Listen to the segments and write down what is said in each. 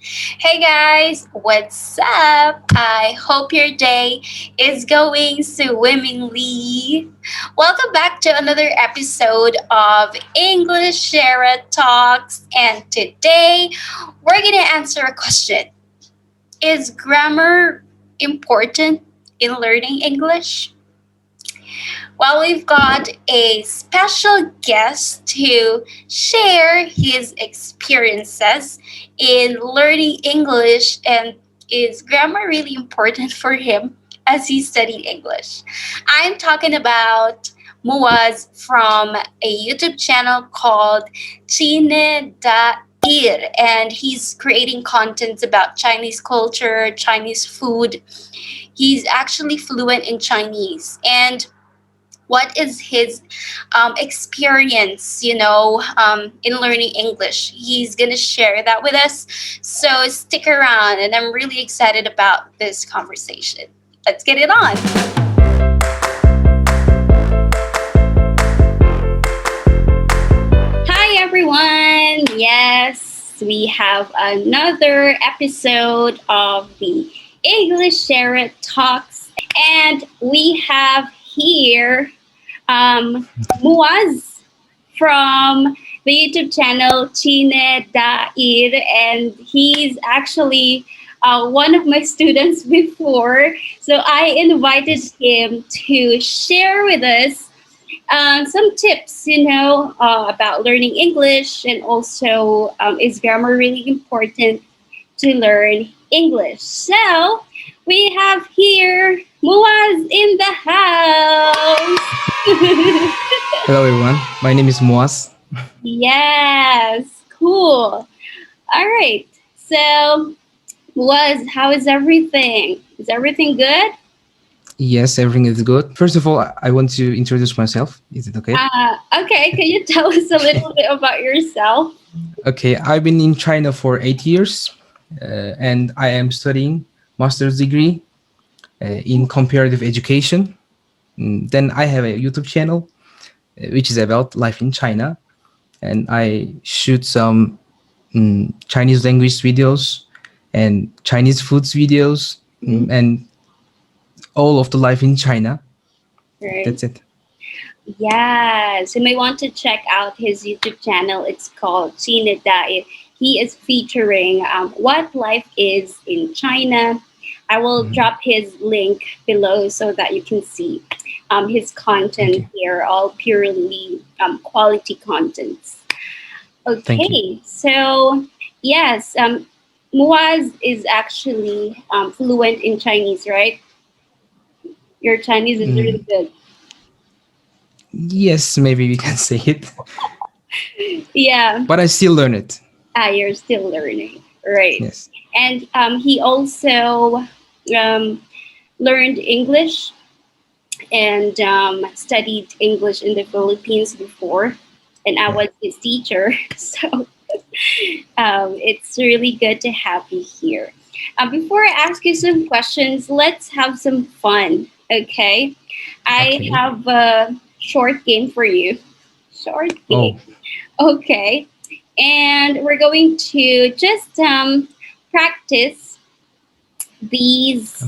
Hey guys, what's up? I hope your day is going swimmingly. Welcome back to another episode of ENGLISHERA Talks, and today we're going to answer a question. Is grammar important in learning English? Well, we've got a special guest to share his experiences in learning English, and is grammar really important for him as he studied English? I'm talking about Muaz from a YouTube channel called Çine Dair, and he's creating contents about Chinese culture, Chinese food. He's actually fluent in Chinese, and what is his experience, in learning English? He's going to share that with us. So stick around, and I'm really excited about this conversation. Let's get it on. Hi, everyone. Yes, we have another episode of the English Share Talks, and we have here Muaz from the YouTube channel Çine Dair, and he's actually one of my students before. So I invited him to share with us some tips, about learning English, and also is grammar really important to learn English. So we have here Muaz in the house. Hello everyone, my name is Muaz. Yes, cool. All right. So, Muaz, how is everything? Is everything good? Yes, everything is good. First of all, I want to introduce myself. Is it okay? Okay. Can you tell us a little bit about yourself? Okay, I've been in China for 8 years and I am studying master's degree in comparative education. Then I have a YouTube channel which is about life in China, and I shoot some Chinese language videos and Chinese foods videos and all of the life in China. Right. That's it. Yes, you may want to check out his YouTube channel. It's called Çine Dair. He is featuring what life is in China. I will drop his link below so that you can see his content here, all purely quality contents. Okay, so yes, Muaz is actually fluent in Chinese, right? Your Chinese is really good. Yes, maybe we can say it. Yeah. But I still learn it. You're still learning, right? Yes. And he also learned English and studied English in the Philippines before, and I was his teacher, so it's really good to have you here. Before I ask you some questions, let's have some fun, okay? I have a short game for you. Short game. Okay. And we're going to just practice these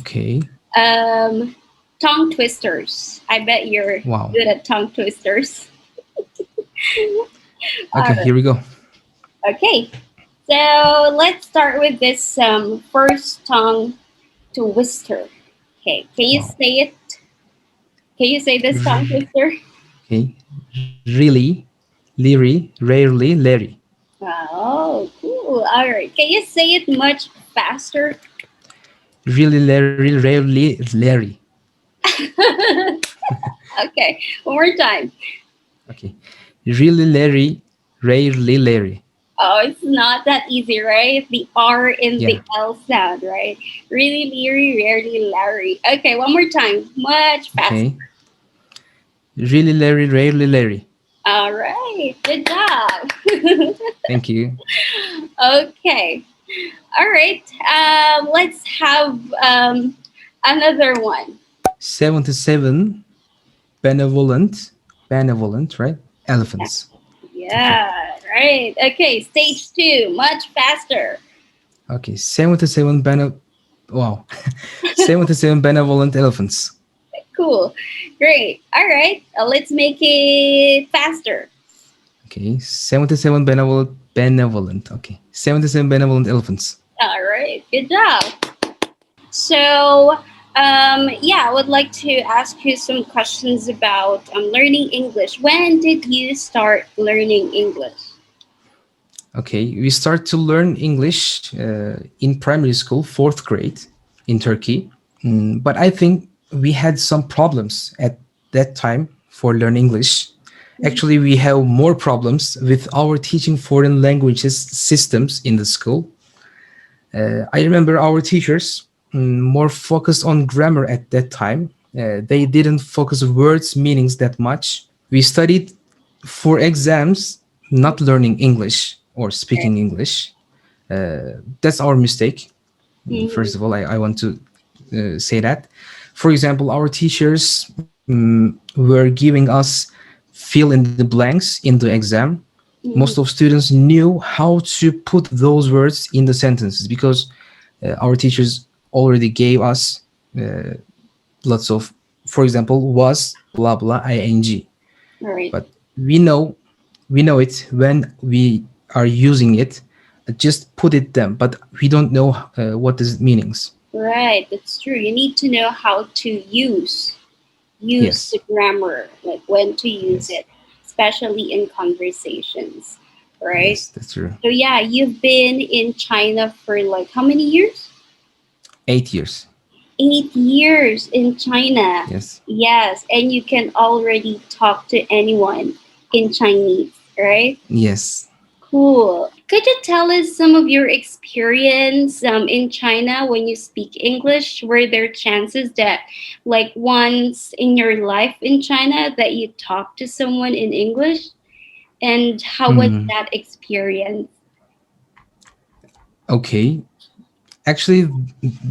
tongue twisters. I bet you're good at tongue twisters. Okay, here we go. Okay, so let's start with this first tongue twister. Okay, can you say it? Can you say this tongue twister? Okay, really, leery, rarely, Larry. Oh, cool. All right, can you say it much faster? Really, Larry, rarely, Larry. Okay, one more time. Okay, really, Larry, rarely, Larry. Oh, it's not that easy, right? The R in the L sound, right? Really, leery, rarely, Larry. Okay, one more time. Much faster. Okay. Really, Larry, rarely, Larry. All right, good job. Thank you. Okay. All right. Let's have another one. 77 benevolent, right? Elephants. Yeah, right. Okay, stage 2, much faster. Okay, 77 wow. 77 benevolent elephants. Cool. Great. All right. Let's make it faster. Okay, 77 benevolent. Okay, 77 benevolent elephants. All right. Good job. So, yeah, I would like to ask you some questions about learning English. When did you start learning English? Okay, we start to learn English in primary school, fourth grade in Turkey. But I think we had some problems at that time for learning English. Actually, we have more problems with our teaching foreign languages systems in the school. I remember our teachers more focused on grammar at that time. They didn't focus words meanings that much. We studied for exams, not learning English or speaking English. That's our mistake. Mhm. First of all, I want to say that. For example, our teachers were giving us fill in the blanks in the exam. Most of Mhm. students knew how to put those words in the sentences because our teachers already gave us lots of, for example, was blah blah ing. All right. But we know it when we are using it. Just put it them, but we don't know what is meanings. Right. That's true. You need to know how to use Yes, the grammar, like when to use yes, it, especially in conversations. Right. yes. That's true. So yeah, you've been in China for like how many years? 8 years. 8 years in China. Yes, Yes, and you can already talk to anyone in Chinese, right? yes. Cool. Could you tell us some of your experience in China when you speak English? Were there chances that, like, once in your life in China, that you talked to someone in English? And how was Hmm. that experience? Okay. Actually,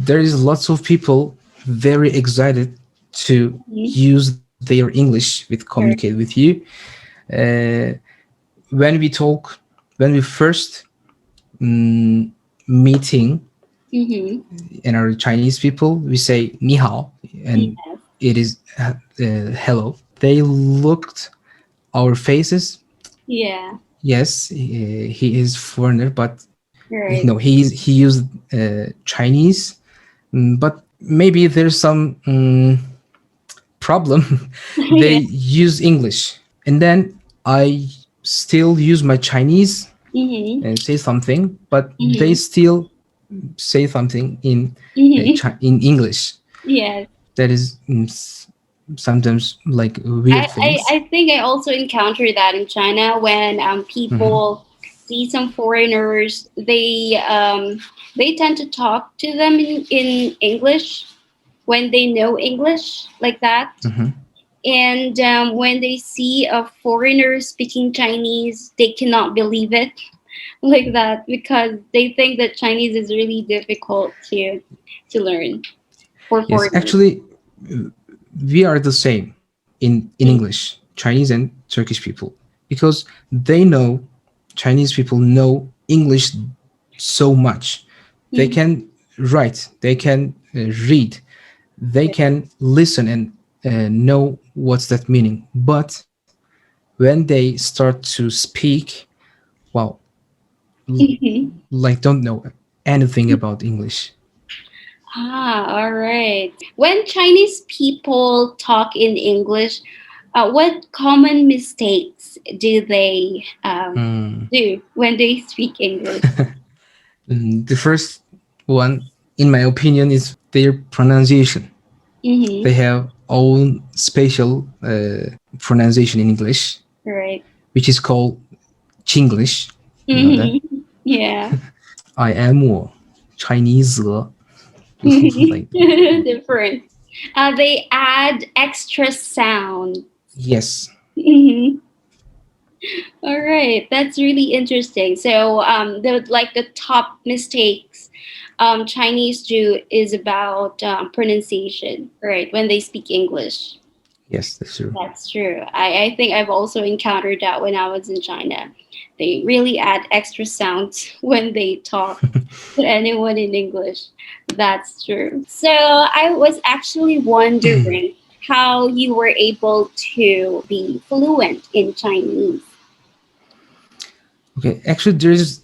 there is lots of people very excited to Mhm. use their English with communicate Or- with you. Uh, when we talk, when we first meeting Mhm. in our Chinese people, we say ni hao, and Yes. it is hello. They looked our faces. Yeah. Yes, he is foreigner, but no, Right. he used Chinese. But maybe there's some problem. They Yeah. use English, and then I still use my Chinese Mhm. and say something, but they Mhm. still say something Mhm. in English. Yes. That is sometimes like weird things. I think I also encounter that in China when Hmm. people see some foreigners, they tend to talk to them in English when they know English like that. Hmm. And when they see a foreigner speaking Chinese, they cannot believe it like that because they think that Chinese is really difficult to learn for Yes, foreigners. actually, we are the same in English, Chinese and Turkish people, because they know Chinese people know English so much. They Mhm. can write, they can read, they can listen and know what's that meaning. But when they start to speak, wow, like don't know anything about English. Ah, all right. When Chinese people talk in English, what common mistakes do they do when they speak English? The first one, in my opinion, is their pronunciation. Mm-hmm. They have own special pronunciation in English, Right. which is called Chinglish. You know that? Mm-hmm. Yeah. I am 我 Chinese like Different. They add extra sound. yes, Mm-hmm. All right, that's really interesting. So, the top mistakes Chinese do is about pronunciation, right? When they speak English. Yes, that's true. That's true. I think I've also encountered that when I was in China. They really add extra sounds when they talk to anyone in English. That's true. So I was actually wondering how you were able to be fluent in Chinese. Okay, actually, there's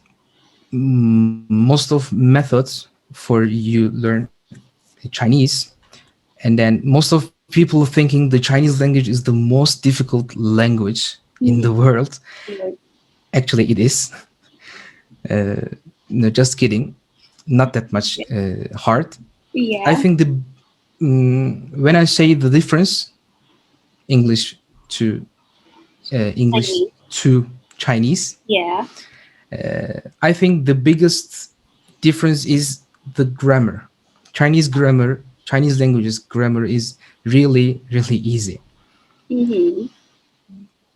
most of methods for you learn Chinese, and then most of people thinking the Chinese language is the most difficult language in the Mhm. world. Actually, it is. No, just kidding. Not that much hard. I Yeah. think when I say the difference, English to English Chinese. to Chinese, Yeah. I think the biggest difference is the grammar. Chinese languages grammar is really, really easy. Mm-hmm.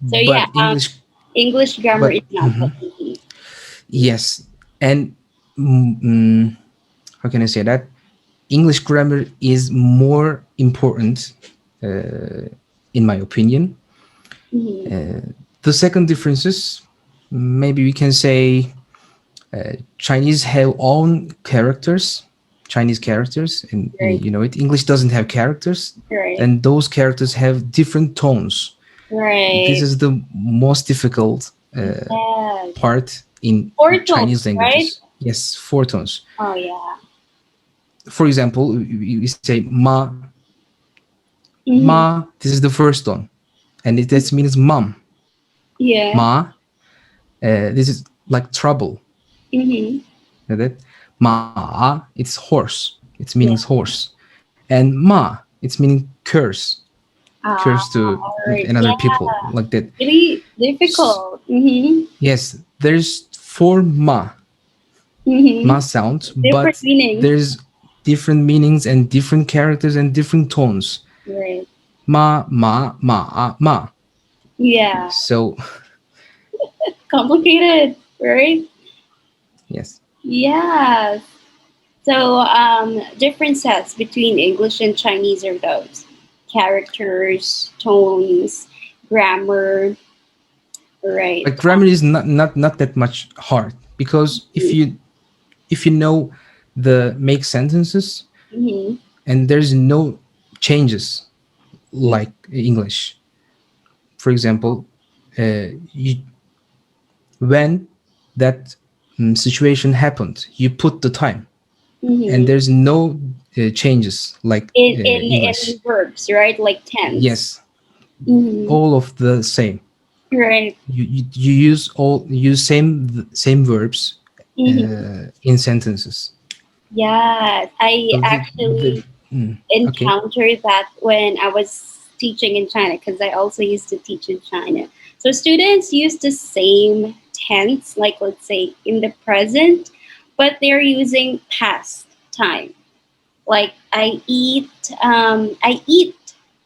So yeah, But English, English grammar but is not that easy. yes, and mm, mm, how can I say that? English grammar is more important, in my opinion. Mm-hmm. The second differences, maybe we can say Chinese have own characters, Chinese characters, and Right. you know it. English doesn't have characters, Right. and those characters have different tones. This Right. is the most difficult Yes. part in Portals, Chinese right? languages. Yes, four tones. Oh yeah. For example, we say ma, Mm-hmm. ma. This is the first tone, and that means mom. Yeah. Ma. This is like trouble. Mm-hmm. You know that ma, it's horse. Its meaning is Yeah. horse, and ma, it's meaning curse, Ah, curse to like alright. another Yeah. people like that. Really difficult. Mm-hmm. Yes, there's four ma Mm-hmm. sounds, Different but meanings. there's different meanings and different characters and different tones. Right. Ma. Yeah. So Complicated, right? yes, Yeah. So, differences between English and Chinese are those characters, tones, grammar, right? but grammar is not that much hard because if you know the make sentences Mm-hmm. and there's no changes like English. For example, you, when that situation happened, you put the time, and Mm-hmm. there's no changes like In English. verbs, right? Like tense. Yes, Mm-hmm. all of the same. Right. You use same verbs Mm-hmm. in sentences. Yes, I So actually okay. encountered that when I was teaching in China because I also used to teach in China. So students use the same tense, like let's say in the present, but they're using past time. Like I eat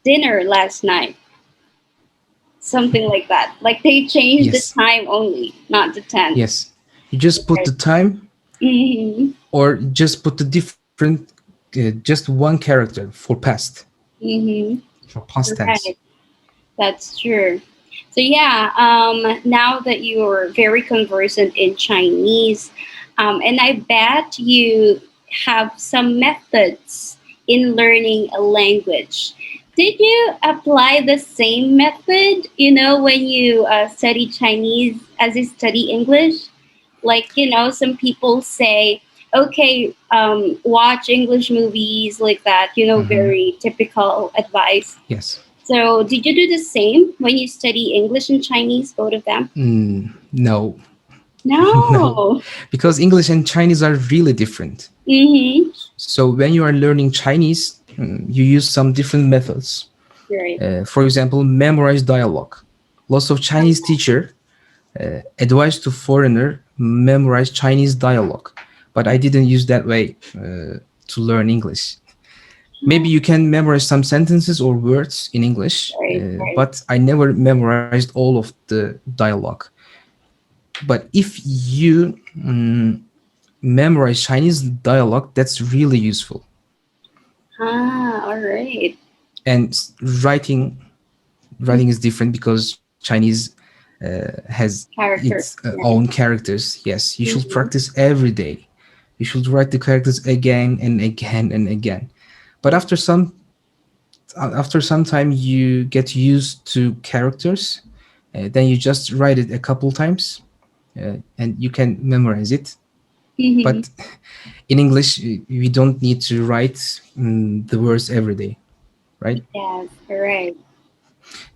dinner last night, something like that. Like they change the Yes, time only, not the tense. yes. You just put the time, Mm-hmm. or just put the different, just one character for past, Mm-hmm. for past tense. Right. That's true. So yeah, now that you're very conversant in Chinese, and I bet you have some methods in learning a language. Did you apply the same method, when you study Chinese as you study English? Like, some people say, okay, watch English movies like that, very typical advice. Yes. So, did you do the same when you study English and Chinese, both of them? No, no, No. because English and Chinese are really different. Mm-hmm. So when you are learning Chinese, you use some different methods. Right. For example, memorize dialogue. Lots of Chinese teacher advise to foreigner memorize Chinese dialogue, but I didn't use that way to learn English. Maybe you can memorize some sentences or words in English, Right. Right. but I never memorized all of the dialogue. But if you memorize Chinese dialogue, that's really useful. Ah, all right. And writing writing is different because Chinese has Character. its Yeah. own characters. Yes, you should Mm-hmm. practice every day. You should write the characters again and again and again. But after some time, you get used to characters. Then you just write it a couple times, and you can memorize it. Mm-hmm. But in English, we don't need to write the words every day, right? Yes, correct.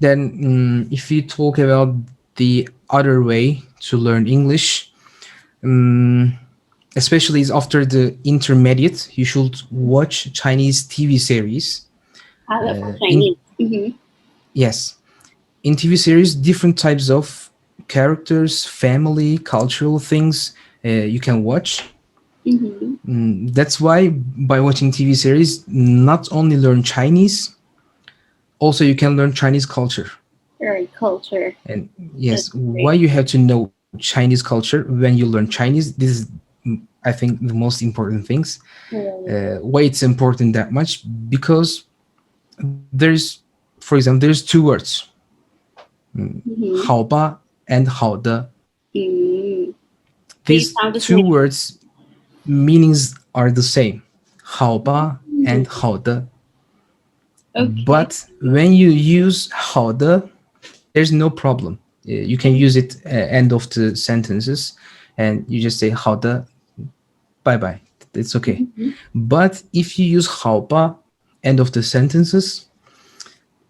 Then, if you talk about the other way to learn English, um, especially is after the intermediate, you should watch Chinese TV series. I love In Chinese. Mm-hmm. yes, in TV series, different types of characters, family, cultural things you can watch. Mm-hmm. That's why by watching TV series, not only learn Chinese, also you can learn Chinese culture. Very culture. And That's yes, why great. you have to know Chinese culture when you learn Chinese? This is, I think, the most important things. Right. Why it's important that much? Because there's, for example, there's two words, Mm-hmm. 好吧 and 好的. Mm. They These sound the two same. words meanings are the same, 好吧 and Mm. 好的. Okay. But when you use 好的, there's no problem. You can use it end of the sentences, and you just say 好的 bye bye. It's okay. Mm-hmm. But if you use 好吧 end of the sentences,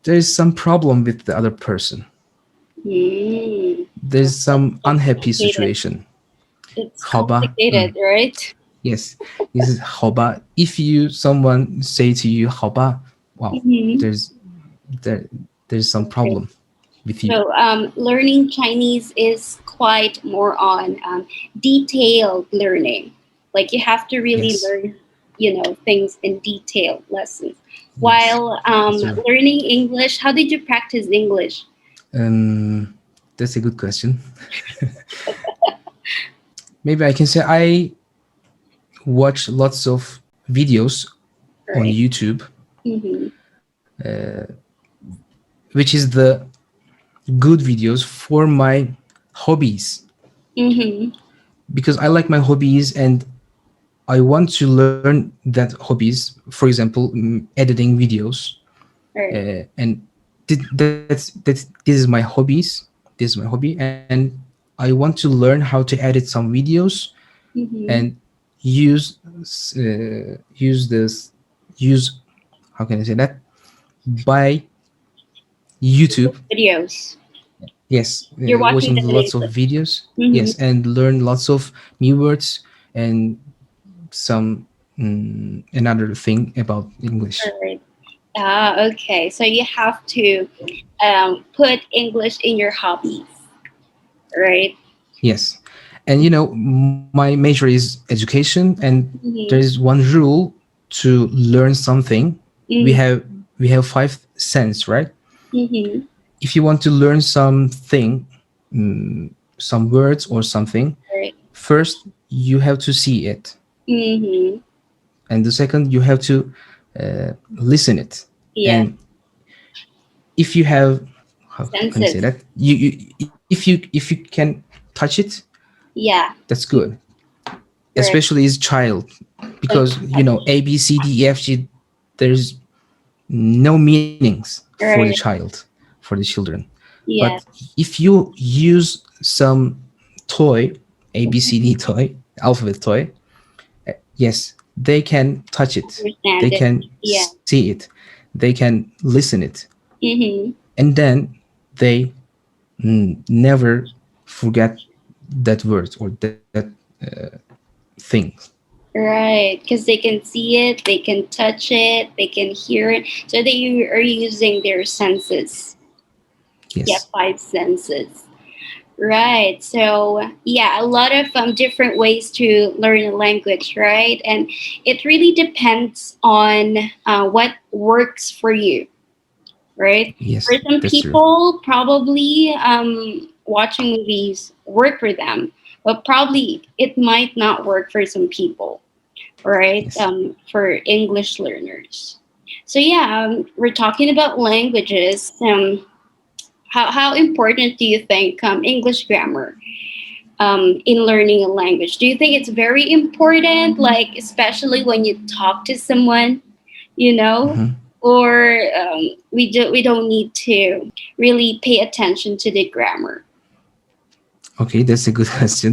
there is some problem with the other person. Mm. There's some That's unhappy complicated. situation. It's 好吧, complicated, right? yes, this is 好吧. If you someone say to you 好吧, wow, Mm-hmm. there there's some Okay. problem with you. So, learning Chinese is quite more on detailed learning. Like you have to really Yes, learn, things in detail lessons. yes, While that's true. learning English, how did you practice English? That's a good question. Maybe I can say I watch lots of videos on Right. YouTube, Mm-hmm. which is the good videos for my hobbies, Mm-hmm. because I like my hobbies and I want to learn that hobbies. For example, editing videos, Right. and this is my hobbies. This is my hobby, and I want to learn how to edit some videos Mm-hmm. and use use this use how can I say that, by YouTube. Videos. Yes, You're watching watching them in lots of English. videos. Mm-hmm. Yes, and learn lots of new words and some another thing about English. Right. Ah, okay. So you have to put English in your hobbies, right? Yes, and my major is education, and there Mm-hmm. is one rule to learn something. We Mm-hmm. have we have five sense, right? Mm-hmm. If you want to learn something, some words or something, Right. first you have to see it, Mm-hmm. and the second you have to listen it. Yeah. And if you have, how can I say Senses. that, if you can touch it, Yeah. that's good, Right. especially as child, Like because A B C D E F G, there's no meanings for the right. child, for the children. But Yeah. if you use some toy, A B C D toy, alphabet toy, yes, they can touch it, they Understand it. can Yeah. see it, they can listen it, Mm-hmm. and then they never forget that word or that thing. Right. Because they can see it, they can touch it, they can hear it. So they are using their senses. Yeah, Yes, five senses. Right. So, yeah, a lot of different ways to learn a language, right? And it really depends on what works for you, right? yes, For some that's true. people, probably watching movies work for them, but probably it might not work for some people, right? Yes, For English learners. So, yeah, we're talking about languages. how important do you think English grammar in learning a language? Do you think it's very important, like especially when you talk to someone, you know, Mhm. or we don't need to really pay attention to the grammar? Okay, that's a good question.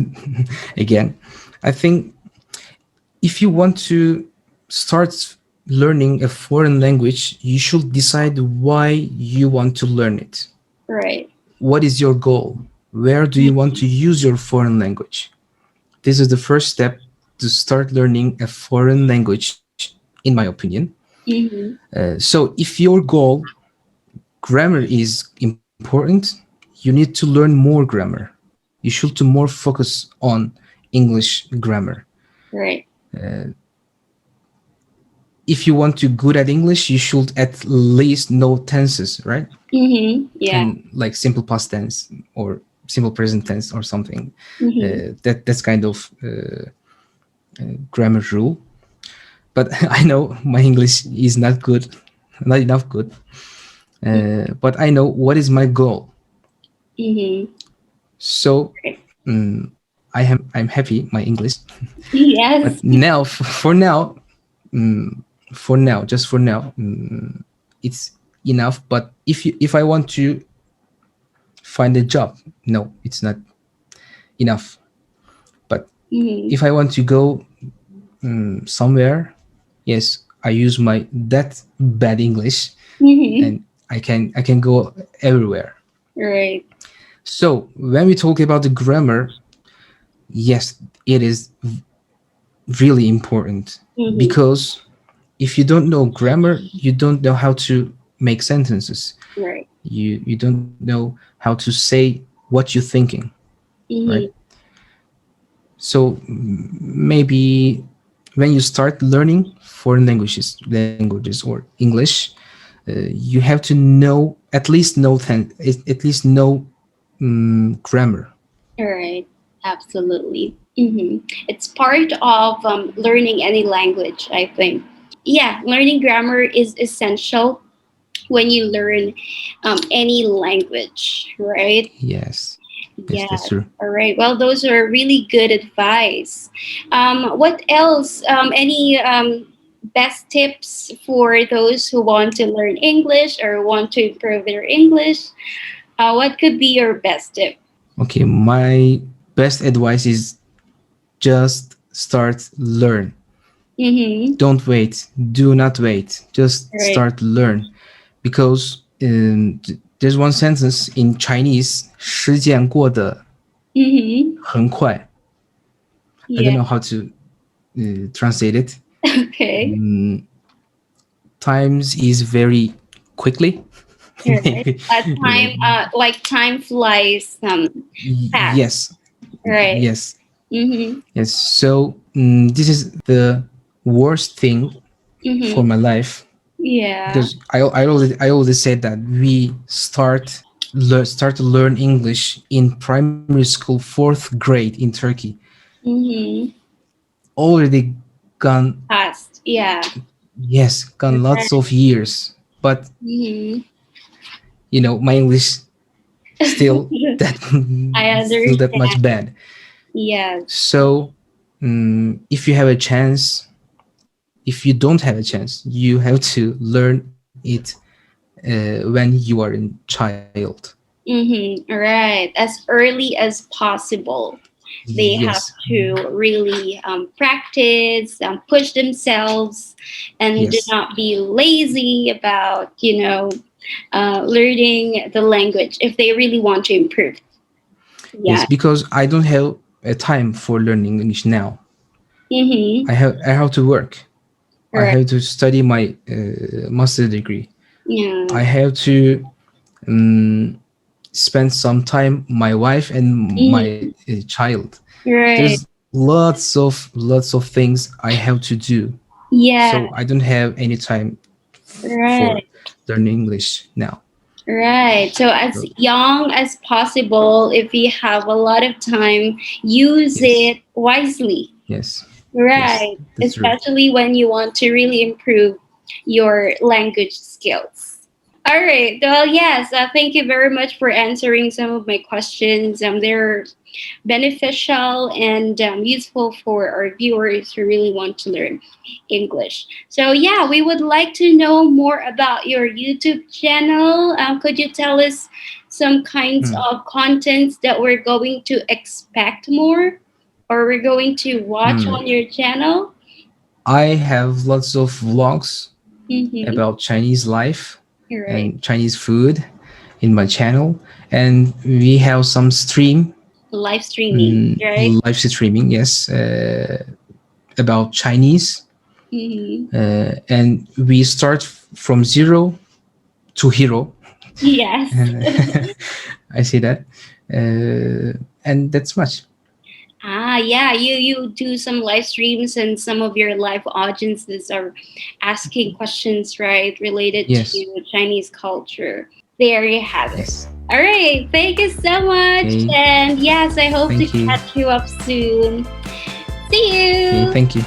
Again, I think if you want to start learning a foreign language, you should decide why you want to learn it. Right. What is your goal? Where do you want to use your foreign language? This is the first step to start learning a foreign language, in my opinion. Mm-hmm. So, if your goal grammar is important, you need to learn more grammar. You should to more focus on English grammar. Right. If you want to good at English, you should at least know tenses, right? Mm-hmm. Yeah. And like simple past tense or simple present tense or something. Mm-hmm. That's kind of grammar rule. But I know my English is not good, not enough good. But I know what is my goal. Mm-hmm. So Right. I'm happy my English. But Yes. now for now, just for now, it's enough. But if I want to find a job, no, it's not enough. But Mm-hmm. if I want to go somewhere, yes, I use my that bad English, Mm-hmm. and I can go everywhere. Right. So when we talk about the grammar, yes, it is really important Mm-hmm. because if you don't know grammar, you don't know how to make sentences. Right. You don't know how to say what you're thinking, right? Mm-hmm. So maybe when you start learning foreign languages or English, you have to know at least know grammar. All right. Absolutely. Mm-hmm. It's part of learning any language, I think. Yeah, learning grammar is essential when you learn any language, right? Yes, yes, that's Yes. true. All right. Well, those are really good advice. What else? Any best tips for those who want to learn English or want to improve their English? What could be your best tip? Okay, my best advice is just start learn. Mm-hmm. Don't wait. Do not wait. Just Right. start learn, because there's one sentence in Chinese: 时间过得 Mm-hmm. 很快. I don't Yeah. know how to translate it. Okay. Times is very quickly. All right. Maybe Time, like time flies fast. yes, Right. yes, Mm-hmm. yes. So this is the worst thing for Mm-hmm. my life, Yeah. because I already said that we start to learn English in primary school, fourth grade in Turkey. Mm-hmm. Already gone, Past. Yeah. yes, gone lots Right. of years, but Mm-hmm. my English still that I still that much understand. bad. Yes. So if you have a chance, if you don't have a chance, you have to learn it when you are in child. Mm-hmm. Right. As early as possible. They have Yes, to really practice, push themselves, and do yes, not be lazy about, learning the language if they really want to improve. yes. Yeah. Because I don't have a time for learning English now. Mm-hmm. I have to work. I Right. have to study my master degree. Yeah. I have to spend some time my wife and my Mhm. child. There's Right. lots of things I have to do. Yeah. So I don't have any time for Right. learning English now. Right. So as So young as possible, if you have a lot of time, use yes, it wisely. yes, yes, Right. that's true. Especially when you want to really improve your language skills. All right. Well, yes. Thank you very much for answering some of my questions. They're beneficial and useful for our viewers who really want to learn English. So, yeah, we would like to know more about your YouTube channel. Could you tell us some kinds Hmm. of contents that we're going to expect more, or we're going to watch Hmm. on your channel? I have lots of vlogs Mm-hmm. about Chinese life You're right. and Chinese food in my channel, and we have some stream, Live streaming, right? live streaming, yes, about Chinese, Mm-hmm. and we start from zero to hero. Yes. I see that, and that's much. Ah, yeah, you do some live streams and some of your live audiences are asking questions, right, related Yes, to Chinese culture. There you have it. yes. All right, thank you so much. Okay, And yes, I hope to thank you. catch you up soon. See Okay, you. thank you.